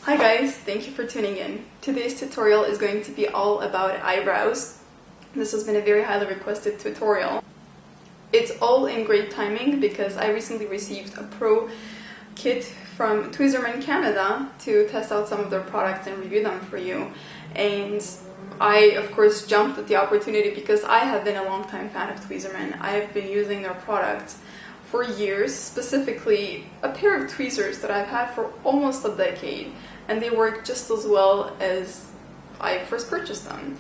Hi guys, thank you for tuning in. Today's tutorial is going to be all about eyebrows. This has been a very highly requested tutorial. It's all in great timing because I recently received a pro kit from Tweezerman Canada to test out some of their products and review them for you. And I, of course, jumped at the opportunity because I have been a long-time fan of Tweezerman. I have been using their products for years, specifically a pair of tweezers that I've had for almost a decade, and they work just as well as I first purchased them.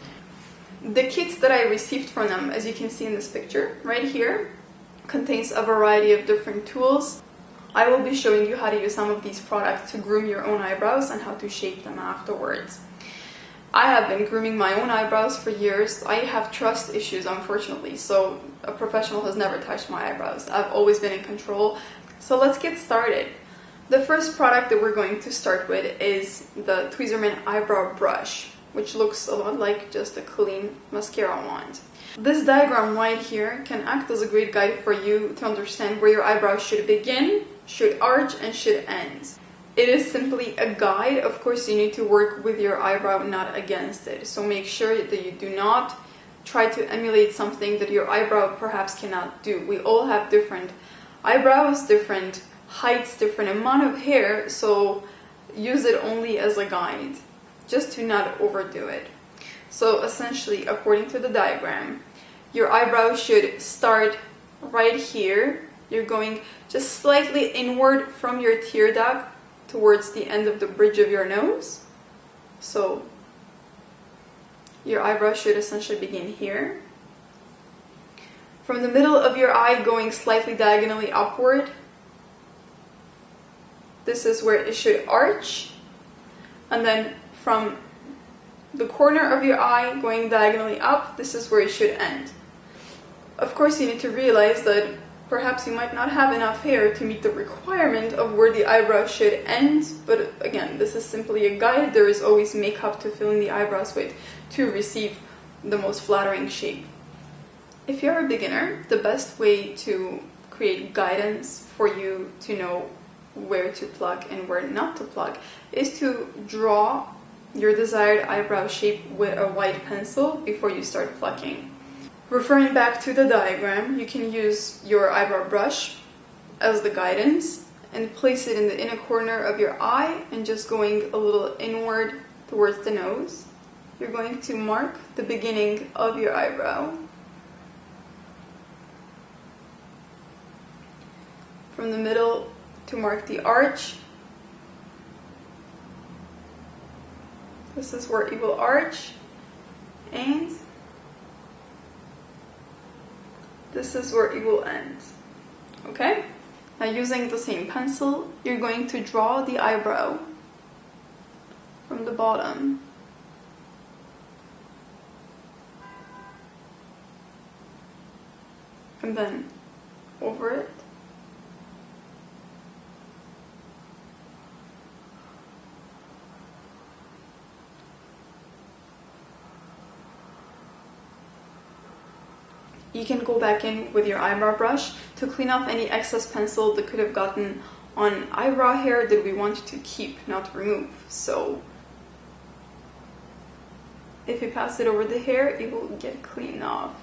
The kit that I received from them, as you can see in this picture right here, contains a variety of different tools. I will be showing you how to use some of these products to groom your own eyebrows and how to shape them afterwards. I have been grooming my own eyebrows for years. I have trust issues, unfortunately, so a professional has never touched my eyebrows. I've always been in control. So let's get started. The first product that we're going to start with is the Tweezerman eyebrow brush, which looks a lot like just a clean mascara wand. This diagram right here can act as a great guide for you to understand where your eyebrows should begin, should arch, and should end. It is simply a guide. Of course, you need to work with your eyebrow, not against it. So make sure that you do not try to emulate something that your eyebrow perhaps cannot do. We all have different eyebrows, different heights, different amount of hair, so use it only as a guide, just to not overdo it. So essentially, according to the diagram, your eyebrow should start right here. You're going just slightly inward from your tear duct towards the end of the bridge of your nose. So your eyebrow should essentially begin here. From the middle of your eye going slightly diagonally upward, this is where it should arch. And then from the corner of your eye going diagonally up, this is where it should end. Of course, you need to realize that perhaps you might not have enough hair to meet the requirement of where the eyebrow should end, but again, this is simply a guide. There is always makeup to fill in the eyebrows with to receive the most flattering shape. If you're a beginner, the best way to create guidance for you to know where to pluck and where not to pluck is to draw your desired eyebrow shape with a white pencil before you start plucking. Referring back to the diagram, you can use your eyebrow brush as the guidance and place it in the inner corner of your eye and just going a little inward towards the nose. You're going to mark the beginning of your eyebrow. From the middle to mark the arch. This is where it will arch, and this is where it will end. Okay? Now, using the same pencil, you're going to draw the eyebrow from the bottom. And then over it. You can go back in with your eyebrow brush to clean off any excess pencil that could have gotten on eyebrow hair that we want to keep, not remove. So if you pass it over the hair, it will get cleaned off.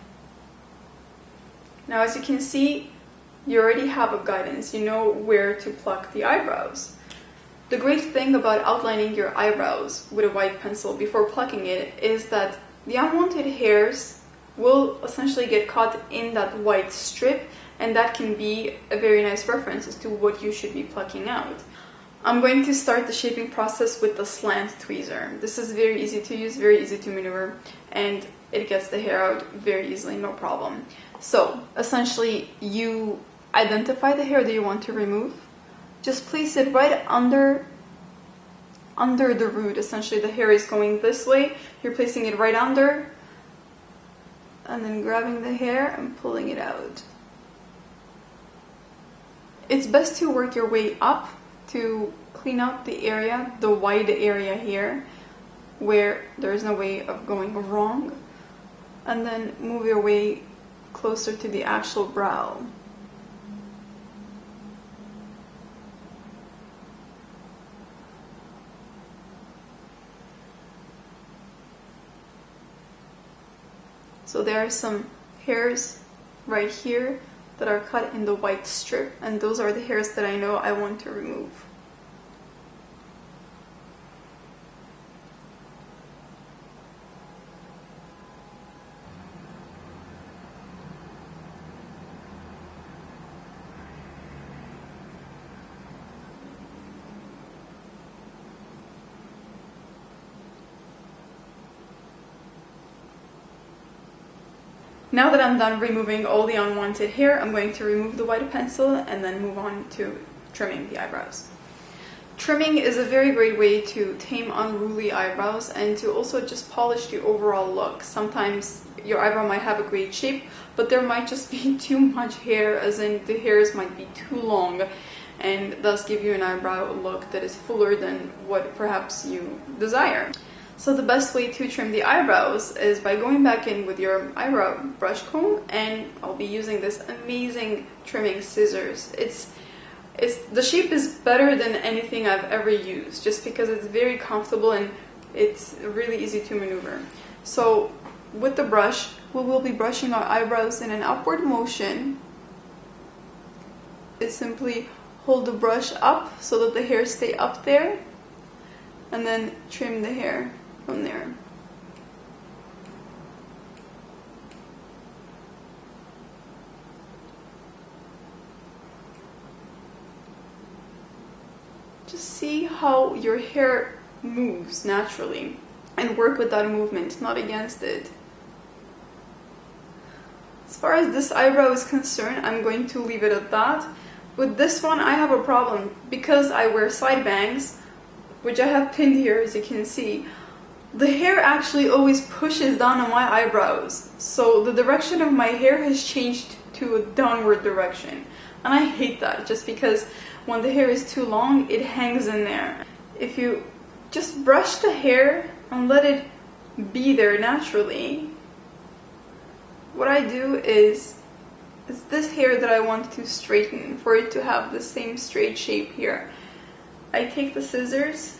Now, as you can see, you already have a guidance. You know where to pluck the eyebrows. The great thing about outlining your eyebrows with a white pencil before plucking it is that the unwanted hairs will essentially get caught in that white strip, and that can be a very nice reference as to what you should be plucking out. I'm going to start the shaping process with the slant tweezer. This is very easy to use, very easy to maneuver, and it gets the hair out very easily, no problem. So essentially, you identify the hair that you want to remove. Just place it right under the root. Essentially, the hair is going this way. You're placing it right under, and then grabbing the hair and pulling it out. It's best to work your way up to clean out the area, the wide area here, where there's no way of going wrong, and then move your way closer to the actual brow. So there are some hairs right here that are cut in the white strip, and those are the hairs that I know I want to remove. Now that I'm done removing all the unwanted hair, I'm going to remove the white pencil and then move on to trimming the eyebrows. Trimming is a very great way to tame unruly eyebrows and to also just polish the overall look. Sometimes your eyebrow might have a great shape, but there might just be too much hair, as in the hairs might be too long, and thus give you an eyebrow look that is fuller than what perhaps you desire. So the best way to trim the eyebrows is by going back in with your eyebrow brush comb, and I'll be using this amazing trimming scissors. The shape is better than anything I've ever used, just because it's very comfortable and it's really easy to maneuver. So with the brush, we will be brushing our eyebrows in an upward motion. It's simply hold the brush up so that the hairs stay up there, and then trim the hair from there. Just see how your hair moves naturally and work with that movement, not against it. As far as this eyebrow is concerned, I'm going to leave it at that. With this one, I have a problem because I wear side bangs, which I have pinned here, as you can see. The hair actually always pushes down on my eyebrows, so the direction of my hair has changed to a downward direction, and I hate that, just because when the hair is too long, it hangs in there. If you just brush the hair and let it be there naturally, what I do is, it's this hair that I want to straighten for it to have the same straight shape here. I take the scissors,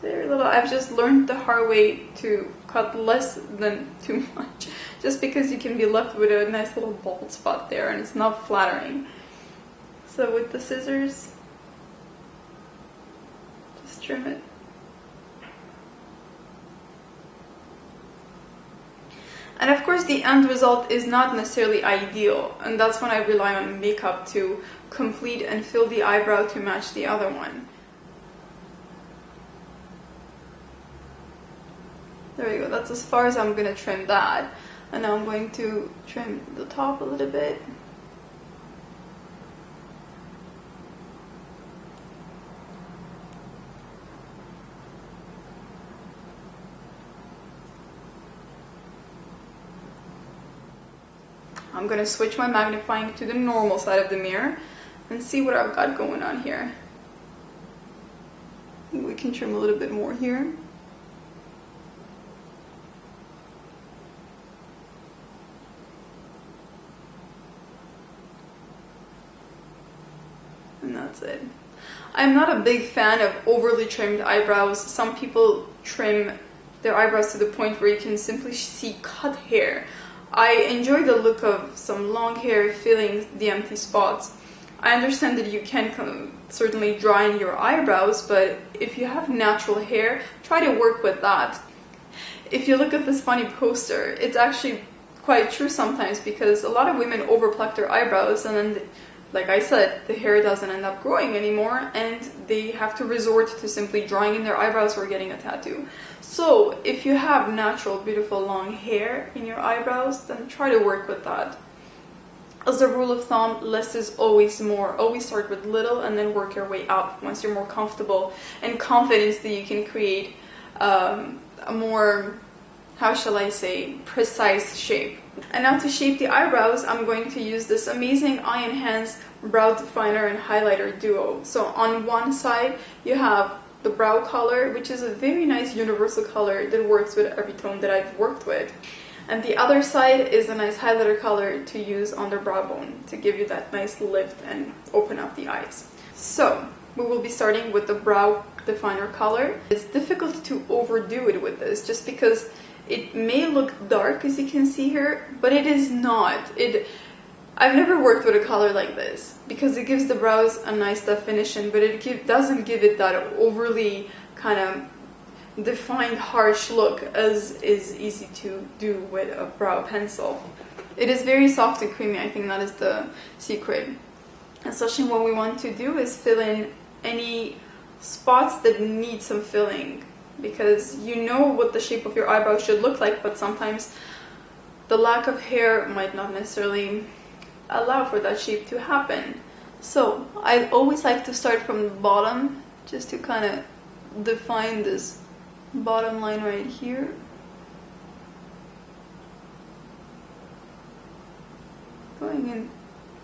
very little. I've just learned the hard way to cut less than too much, just because you can be left with a nice little bald spot there and it's not flattering. So with the scissors, just trim it. And of course the end result is not necessarily ideal, and that's when I rely on makeup to complete and fill the eyebrow to match the other one. There we go, that's as far as I'm going to trim that. And now I'm going to trim the top a little bit. I'm going to switch my magnifying to the normal side of the mirror and see what I've got going on here. I think we can trim a little bit more here. And that's it. I'm not a big fan of overly trimmed eyebrows. Some people trim their eyebrows to the point where you can simply see cut hair. I enjoy the look of some long hair filling the empty spots. I understand that you can certainly draw in your eyebrows, but if you have natural hair, try to work with that. If you look at this funny poster, it's actually quite true sometimes, because a lot of women overpluck their eyebrows and then, like I said, the hair doesn't end up growing anymore and they have to resort to simply drawing in their eyebrows or getting a tattoo. So if you have natural, beautiful, long hair in your eyebrows, then try to work with that. As a rule of thumb, less is always more. Always start with little and then work your way up once you're more comfortable and confident that you can create a more, how shall I say, precise shape. And now to shape the eyebrows, I'm going to use this amazing Eye Enhance Brow Definer and Highlighter Duo. So on one side, you have the brow color, which is a very nice universal color that works with every tone that I've worked with. And the other side is a nice highlighter color to use on the brow bone to give you that nice lift and open up the eyes. So we will be starting with the brow definer color. It's difficult to overdo it with this just because It may look dark, as you can see here, but it is not. I've never worked with a color like this because it gives the brows a nice definition, but it doesn't give it that overly kind of defined, harsh look as is easy to do with a brow pencil. It is very soft and creamy. I think that is the secret. Especially what we want to do is fill in any spots that need some filling, because you know what the shape of your eyebrow should look like, but sometimes the lack of hair might not necessarily allow for that shape to happen. So I always like to start from the bottom just to kind of define this bottom line right here. Going in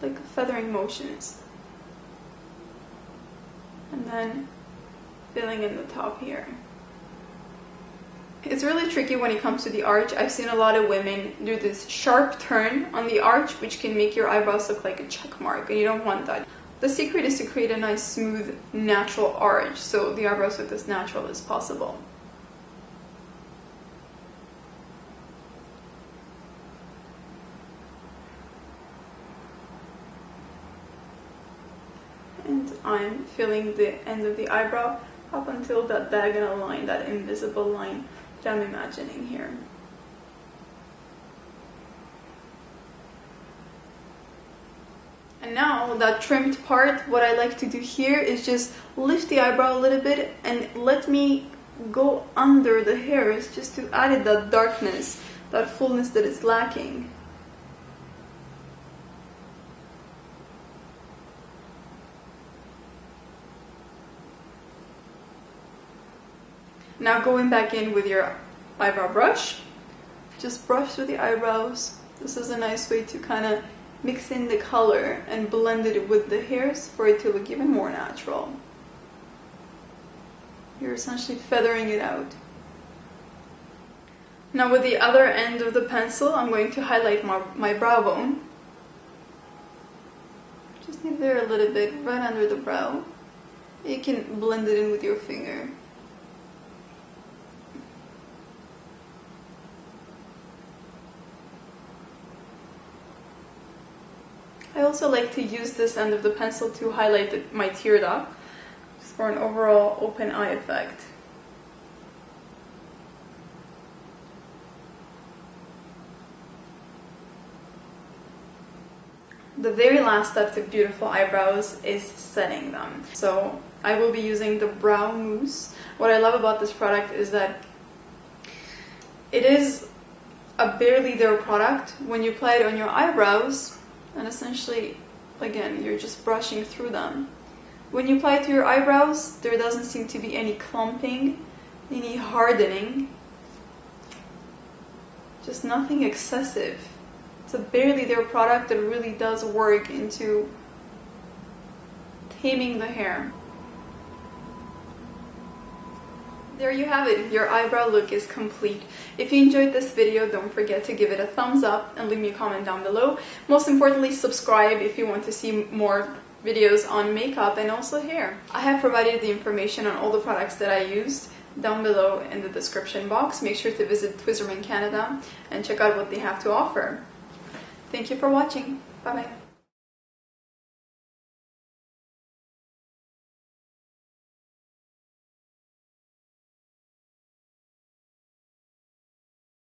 like feathering motions. And then filling in the top here. It's really tricky when it comes to the arch. I've seen a lot of women do this sharp turn on the arch, which can make your eyebrows look like a check mark, and you don't want that. The secret is to create a nice, smooth, natural arch, so the eyebrows look as natural as possible. And I'm filling the end of the eyebrow up until that diagonal line, that invisible line that I'm imagining here. And now that trimmed part, what I like to do here is just lift the eyebrow a little bit and let me go under the hairs just to add it that darkness, that fullness that is lacking. Now going back in with your eyebrow brush, just brush through the eyebrows. This is a nice way to kind of mix in the color and blend it with the hairs for it to look even more natural. You're essentially feathering it out. Now with the other end of the pencil, I'm going to highlight my brow bone. Just leave there a little bit right under the brow. You can blend it in with your finger. I also like to use this end of the pencil to highlight my tear duct, just for an overall open eye effect. The very last step to beautiful eyebrows is setting them. So I will be using the Brow Mousse. What I love about this product is that it is a barely there product. When you apply it on your eyebrows, and essentially, again, you're just brushing through them. When you apply it to your eyebrows, there doesn't seem to be any clumping, any hardening. Just nothing excessive. It's a barely there product that really does work into taming the hair. There you have it, your eyebrow look is complete. If you enjoyed this video, don't forget to give it a thumbs up and leave me a comment down below. Most importantly, subscribe if you want to see more videos on makeup and also hair. I have provided the information on all the products that I used down below in the description box. Make sure to visit Tweezerman Canada and check out what they have to offer. Thank you for watching. Bye bye.